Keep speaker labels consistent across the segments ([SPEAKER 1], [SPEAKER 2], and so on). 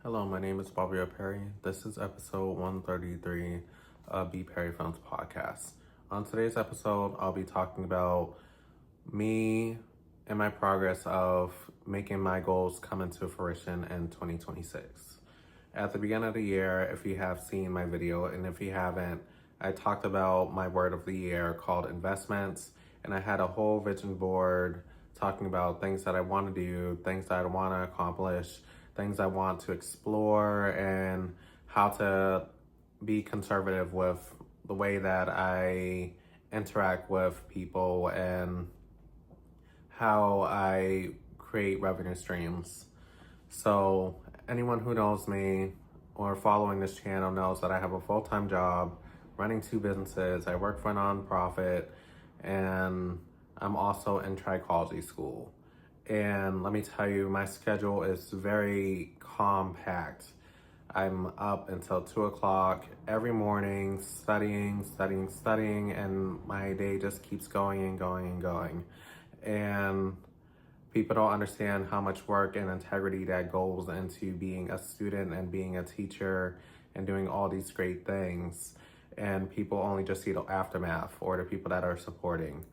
[SPEAKER 1] Hello, my name is Perry. This is episode 133 of BPerryFilms Podcast. On today's episode, I'll be talking about me and my progress of making my goals come into fruition in 2026. At the beginning of the year, if you have seen my video, and if you haven't, I talked about my word of the year called investments, and I had a whole vision board talking about things that I want to do, things that I want to accomplish, things I want to explore, and how to be conservative with the way that I interact with people and how I create revenue streams. So anyone who knows me or following this channel knows that I have a full-time job running two businesses. I work for a nonprofit, and I'm also in Trichology school. And let me tell you, my schedule is very compact. I'm up until 2 o'clock every morning studying, and my day just keeps going and going and going. And people don't understand how much work and integrity that goes into being a student and being a teacher and doing all these great things. And people only just see the aftermath or the people that are supporting.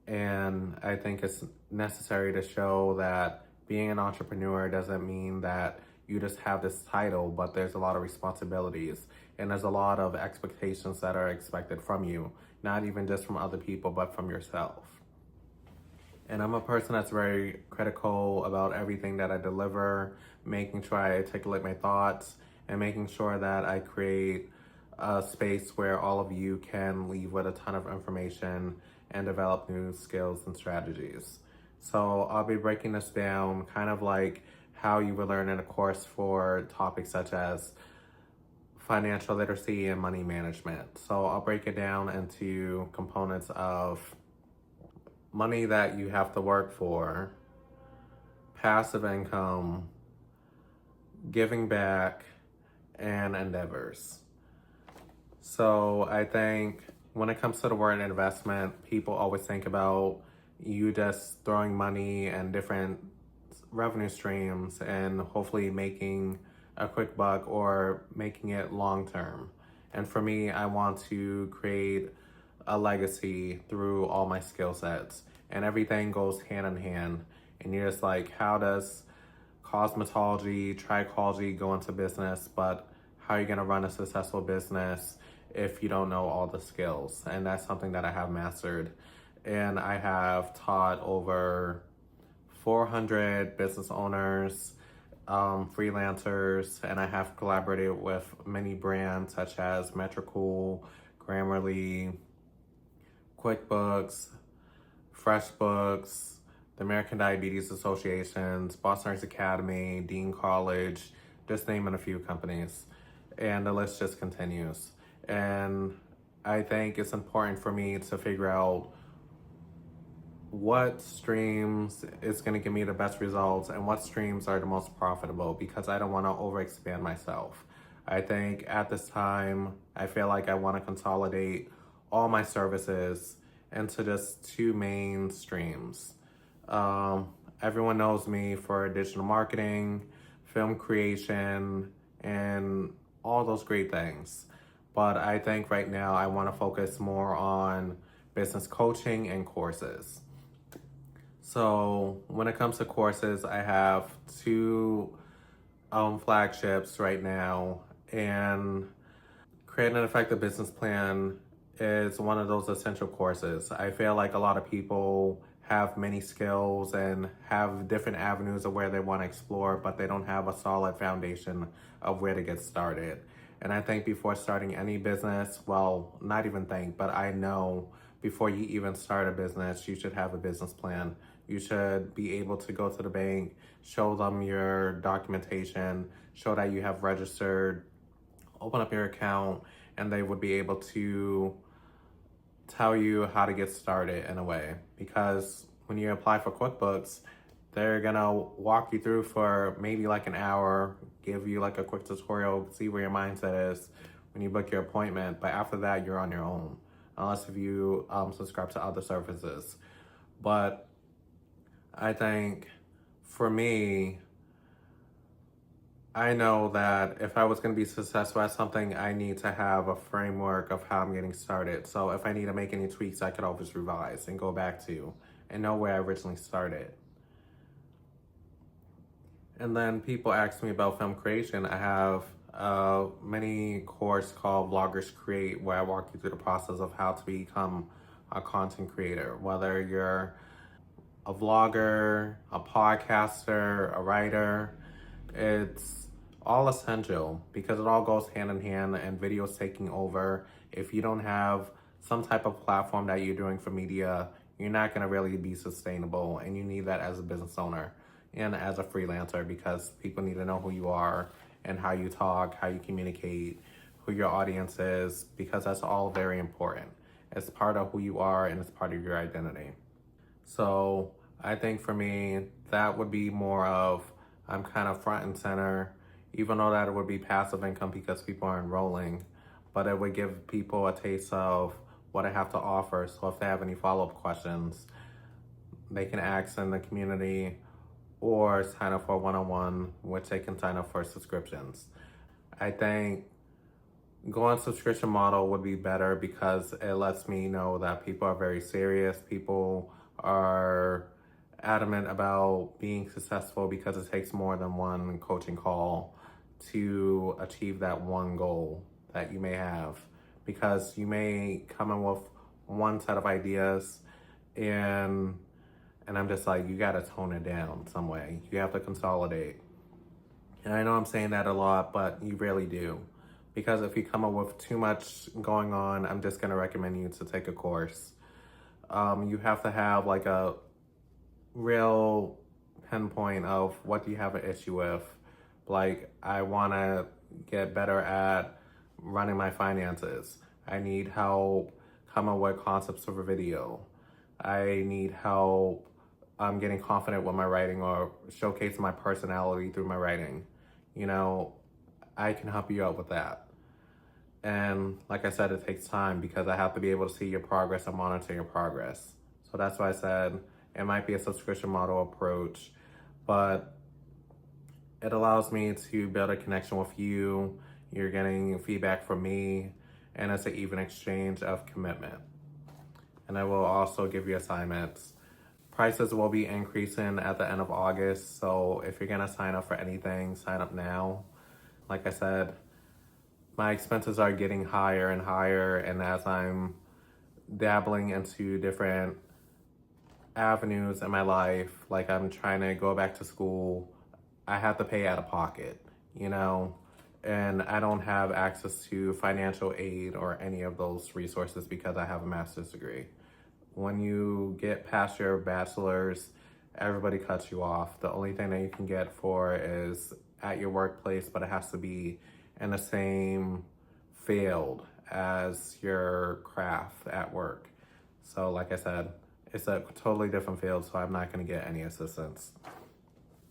[SPEAKER 1] And I think it's necessary to show that being an entrepreneur doesn't mean that you just have this title, but there's a lot of responsibilities and there's a lot of expectations that are expected from you, not even just from other people, but from yourself. And I'm a person that's very critical about everything that I deliver, making sure I articulate my thoughts and making sure that I create a space where all of you can leave with a ton of information and develop new skills and strategies. So I'll be breaking this down kind of like how you would learn in a course for topics such as financial literacy and money management. So I'll break it down into components of money that you have to work for, passive income, giving back, and endeavors. So I think when it comes to the word investment, people always think about you just throwing money and different revenue streams and hopefully making a quick buck or making it long term. And for me, I want to create a legacy through all my skill sets, and everything goes hand in hand. And you're just like, how does cosmetology, trichology go into business, but how are you going to run a successful business if you don't know all the skills? And that's something that I have mastered. And I have taught over 400 business owners, freelancers, and I have collaborated with many brands such as Metricool, Grammarly, QuickBooks, FreshBooks, the American Diabetes Associations, Boston Arts Academy, Dean College, just naming a few companies. And the list just continues. And I think it's important for me to figure out what streams is going to give me the best results and what streams are the most profitable, because I don't want to overexpand myself. I think at this time, I feel like I want to consolidate all my services into just two main streams. Everyone knows me for digital marketing, film creation, and all those great things. But I think right now I want to focus more on business coaching and courses. So when it comes to courses, I have two flagships right now, and creating an effective business plan is one of those essential courses. I feel like a lot of people have many skills and have different avenues of where they want to explore, but they don't have a solid foundation of where to get started. And I think before starting any business, well, not even think, but I know before you even start a business, you should have a business plan. You should be able to go to the bank, show them your documentation, show that you have registered, open up your account, and they would be able to tell you how to get started in a way. Because when you apply for QuickBooks, they're gonna walk you through for maybe like an hour, give you like a quick tutorial, see where your mindset is when you book your appointment. But after that, you're on your own, unless if you subscribe to other services. But I think for me, I know that if I was going to be successful at something, I need to have a framework of how I'm getting started. So if I need to make any tweaks, I could always revise and go back to and know where I originally started. And then people ask me about film creation. I have a mini course called Vloggers Create, where I walk you through the process of how to become a content creator, whether you're a vlogger, a podcaster, a writer. It's all essential because it all goes hand in hand, and video's taking over. If you don't have some type of platform that you're doing for media, you're not going to really be sustainable, and you need that as a business owner and as a freelancer, because people need to know who you are and how you talk, how you communicate, who your audience is, because that's all very important. It's part of who you are and it's part of your identity. So I think for me, that would be more of, I'm kind of front and center, even though that it would be passive income because people are enrolling, but it would give people a taste of what I have to offer. So if they have any follow-up questions, they can ask in the community or sign up for a one-on-one, which they can sign up for subscriptions. I think going subscription model would be better because it lets me know that people are very serious. People are adamant about being successful because it takes more than one coaching call to achieve that one goal that you may have. Because you may come in with one set of ideas and I'm just like, you gotta tone it down some way. You have to consolidate. And I know I'm saying that a lot, but you really do. Because if you come up with too much going on, I'm just gonna recommend you to take a course. You have to have like a real pinpoint of what do you have an issue with. Like, I wanna get better at running my finances. I need help coming with concepts of a video. I need help getting confident with my writing or showcasing my personality through my writing. You know, I can help you out with that. And like I said, it takes time because I have to be able to see your progress and monitor your progress. So that's why I said it might be a subscription model approach, but it allows me to build a connection with you. You're getting feedback from me, and it's an even exchange of commitment. And I will also give you assignments. Prices will be increasing at the end of August, so if you're gonna sign up for anything, sign up now. Like I said, my expenses are getting higher and higher, and as I'm dabbling into different avenues in my life, like I'm trying to go back to school, I have to pay out of pocket, you know, and I don't have access to financial aid or any of those resources because I have a master's degree. When you get past your bachelor's, everybody cuts you off. The only thing that you can get for is at your workplace, but it has to be in the same field as your craft at work. So like I said, it's a totally different field, so I'm not going to get any assistance.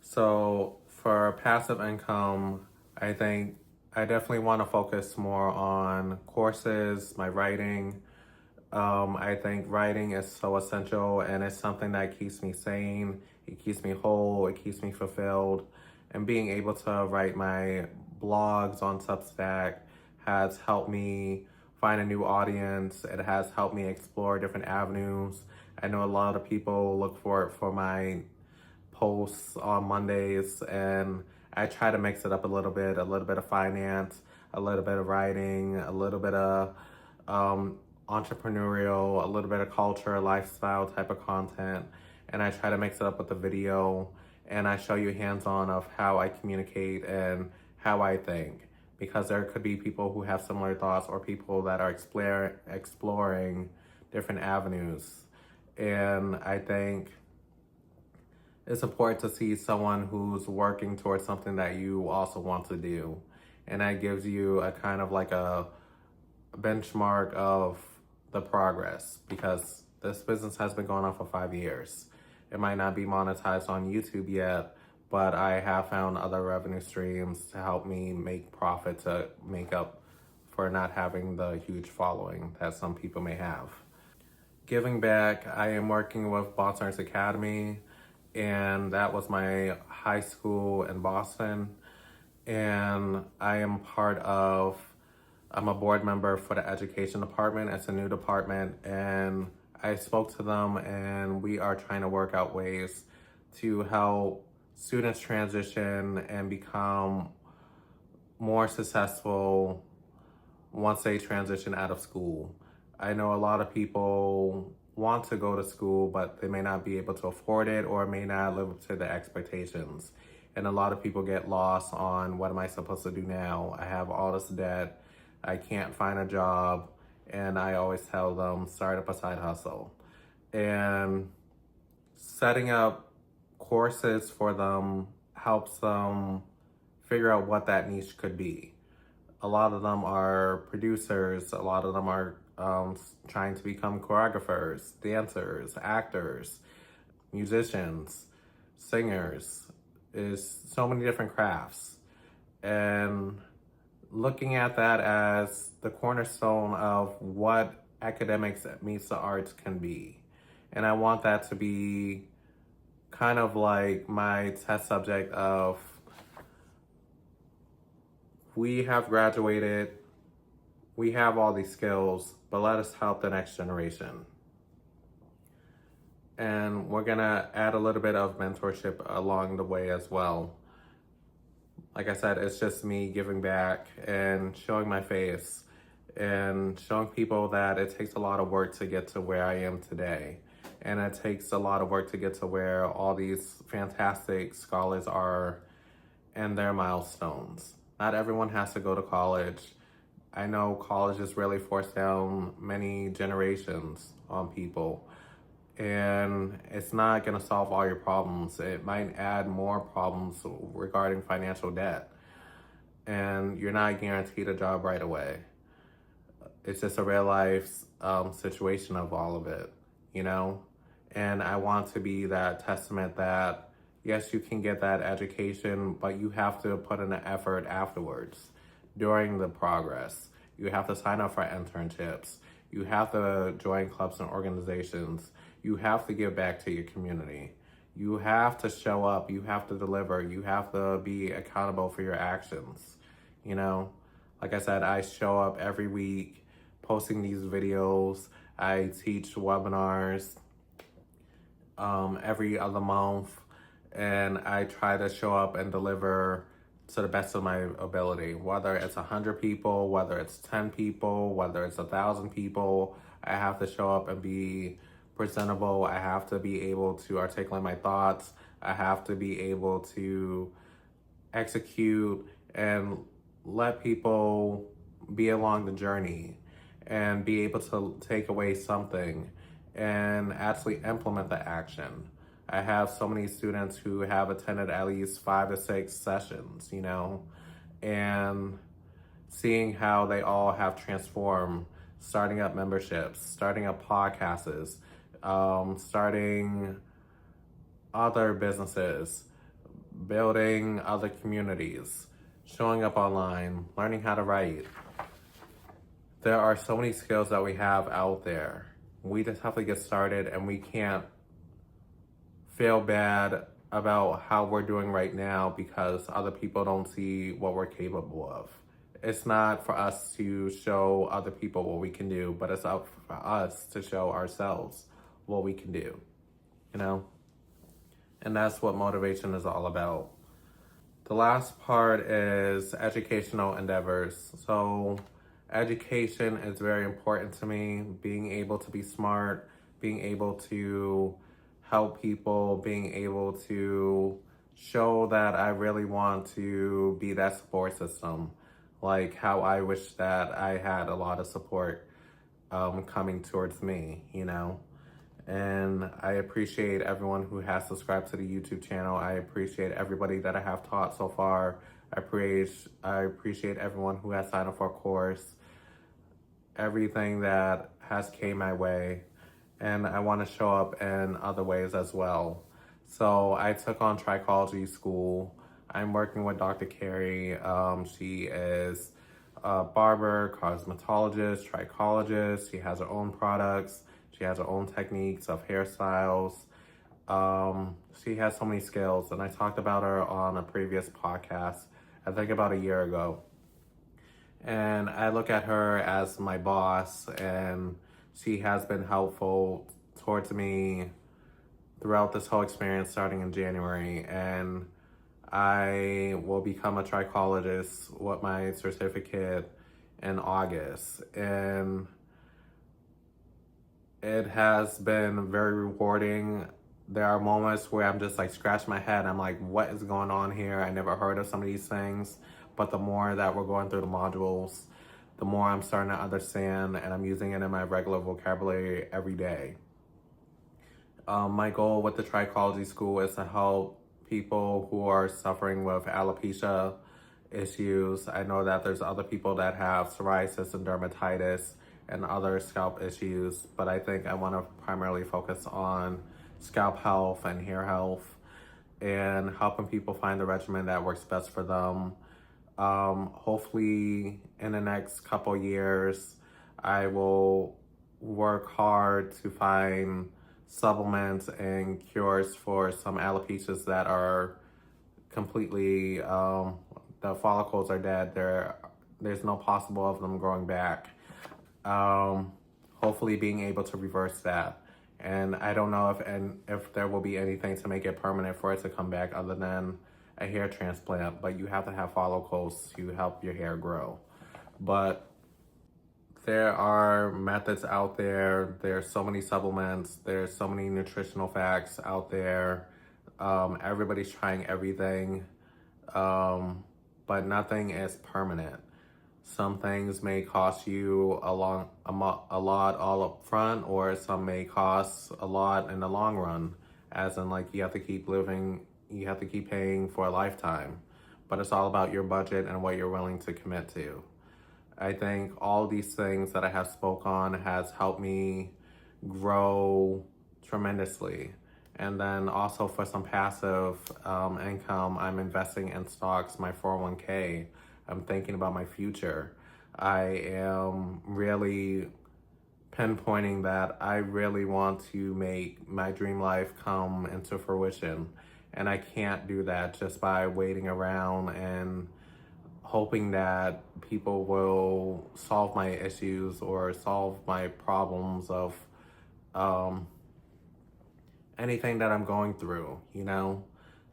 [SPEAKER 1] So for passive income, I think I definitely want to focus more on courses, my writing. I think writing is so essential, and it's something that keeps me sane. It keeps me whole. It keeps me fulfilled. And being able to write my blogs on Substack has helped me find a new audience. It has helped me explore different avenues. I know a lot of people look for it for my posts on Mondays, and I try to mix it up a little bit of finance, a little bit of writing, a little bit of entrepreneurial, a little bit of culture, lifestyle type of content, and I try to mix it up with the video, and I show you hands-on of how I communicate and how I think, because there could be people who have similar thoughts or people that are exploring different avenues. And I think it's important to see someone who's working towards something that you also want to do. And that gives you a kind of like a benchmark of the progress, because this business has been going on for 5 years. It might not be monetized on YouTube yet, but I have found other revenue streams to help me make profit to make up for not having the huge following that some people may have. Giving back, I am working with Boston Arts Academy, and that was my high school in Boston. and I'm a board member for the education department. It's a new department, and I spoke to them, and we are trying to work out ways to help students transition and become more successful once they transition out of school. I know a lot of people want to go to school, but they may not be able to afford it or may not live up to the expectations. And a lot of people get lost on, what am I supposed to do now? I have all this debt. I can't find a job. And I always tell them, start up a side hustle. And setting up courses for them helps them figure out what that niche could be. A lot of them are producers. A lot of them are trying to become choreographers, dancers, actors, musicians, singers. Is so many different crafts. And looking at that as the cornerstone of what academics meets the arts can be. And I want that to be kind of like my test subject of, we have graduated, we have all these skills, but let us help the next generation. And we're gonna add a little bit of mentorship along the way as well. Like I said, it's just me giving back and showing my face and showing people that it takes a lot of work to get to where I am today. And it takes a lot of work to get to where all these fantastic scholars are and their milestones. Not everyone has to go to college. I know college has really forced down many generations on people. And it's not going to solve all your problems. It might add more problems regarding financial debt. And you're not guaranteed a job right away. It's just a real life situation of all of it, you know? And I want to be that testament that, yes, you can get that education, but you have to put in the effort afterwards, during the progress. You have to sign up for internships. You have to join clubs and organizations. You have to give back to your community. You have to show up. You have to deliver. You have to be accountable for your actions. You know, like I said, I show up every week posting these videos. I teach webinars every other month, and I try to show up and deliver to the best of my ability, whether it's 100 people, whether it's 10 people, whether it's 1,000 people. I have to show up and be presentable. I have to be able to articulate my thoughts. I have to be able to execute and let people be along the journey and be able to take away something and actually implement the action. I have so many students who have attended at least 5 to 6 sessions, you know, and seeing how they all have transformed, starting up memberships, starting up podcasts, starting other businesses, building other communities, showing up online, learning how to write. There are so many skills that we have out there. We just have to get started, and we can't feel bad about how we're doing right now because other people don't see what we're capable of. It's not for us to show other people what we can do, but it's up for us to show ourselves what we can do, you know? And that's what motivation is all about. The last part is educational endeavors. So education is very important to me. Being able to be smart, being able to help people, being able to show that I really want to be that support system. Like how I wish that I had a lot of support coming towards me, you know? And I appreciate everyone who has subscribed to the YouTube channel. I appreciate everybody that I have taught so far. I appreciate everyone who has signed up for a course. Everything that has came my way. And I want to show up in other ways as well. So I took on Trichology school. I'm working with Dr. Carrie. She is a barber, cosmetologist, trichologist. She has her own products. She has her own techniques of hairstyles. She has so many skills, and I talked about her on a previous podcast I think about a year ago. And I look at her as my boss, and she has been helpful towards me throughout this whole experience starting in January. And I will become a trichologist with my certificate in August. And it has been very rewarding. There are moments where I'm just like scratching my head. I'm like, what is going on here? I never heard of some of these things. But the more that we're going through the modules, the more I'm starting to understand, and I'm using it in my regular vocabulary every day. My goal with the Trichology school is to help people who are suffering with alopecia issues. I know that there's other people that have psoriasis and dermatitis and other scalp issues, but I think I want to primarily focus on scalp health and hair health and helping people find the regimen that works best for them. Hopefully in the next couple years, I will work hard to find supplements and cures for some alopecias that are completely, the follicles are dead. There's no possible of them growing back. Hopefully being able to reverse that. And I don't know if there will be anything to make it permanent for it to come back other than a hair transplant, but you have to have follicles to help your hair grow. But there are methods out there. There's so many supplements. There's so many nutritional facts out there. Everybody's trying everything, but nothing is permanent. Some things may cost you a lot all up front, or some may cost a lot in the long run, as in like you have to keep living, you have to keep paying for a lifetime. But it's all about your budget and what you're willing to commit to. I think all these things that I have spoke on has helped me grow tremendously. And then also for some passive income, I'm investing in stocks, my 401k. I'm thinking about my future. I am really pinpointing that I really want to make my dream life come into fruition. And I can't do that just by waiting around and hoping that people will solve my issues or solve my problems of anything that I'm going through, you know?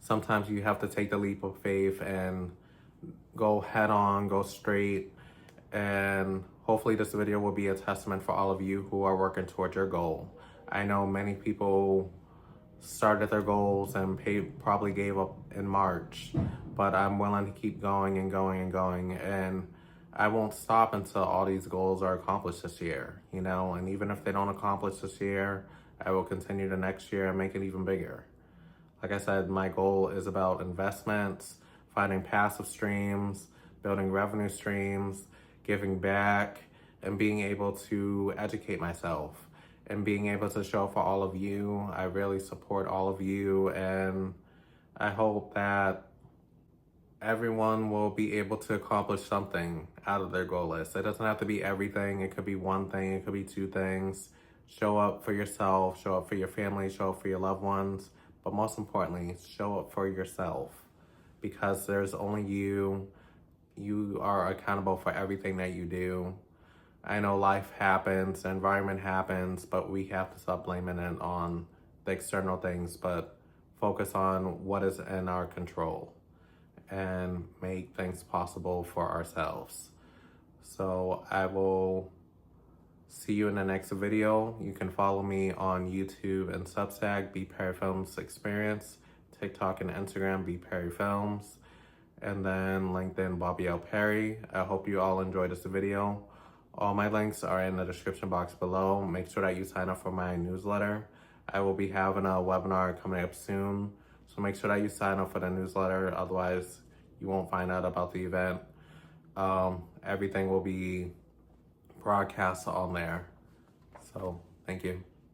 [SPEAKER 1] Sometimes you have to take the leap of faith and go head on, go straight. And hopefully this video will be a testament for all of you who are working towards your goal. I know many people started their goals and probably gave up in March, but I'm willing to keep going and going and going. And I won't stop until all these goals are accomplished this year, you know? And even if they don't accomplish this year, I will continue the next year and make it even bigger. Like I said, my goal is about investments, finding passive streams, building revenue streams, giving back, and being able to educate myself and being able to show for all of you. I really support all of you, and I hope that everyone will be able to accomplish something out of their goal list. It doesn't have to be everything. It could be one thing. It could be two things. Show up for yourself, show up for your family, show up for your loved ones, but most importantly, show up for yourself, because there's only you. You are accountable for everything that you do. I know life happens, environment happens, but we have to stop blaming it on the external things, but focus on what is in our control and make things possible for ourselves. So I will see you in the next video. You can follow me on YouTube and Substack, BPerryFilms Experience, TikTok and Instagram, BPerryFilms, and then LinkedIn, Bobby L. Perry. I hope you all enjoyed this video. All my links are in the description box below. Make sure that you sign up for my newsletter. I will be having a webinar coming up soon, so make sure that you sign up for the newsletter. Otherwise, you won't find out about the event. Everything will be broadcast on there. So, thank you.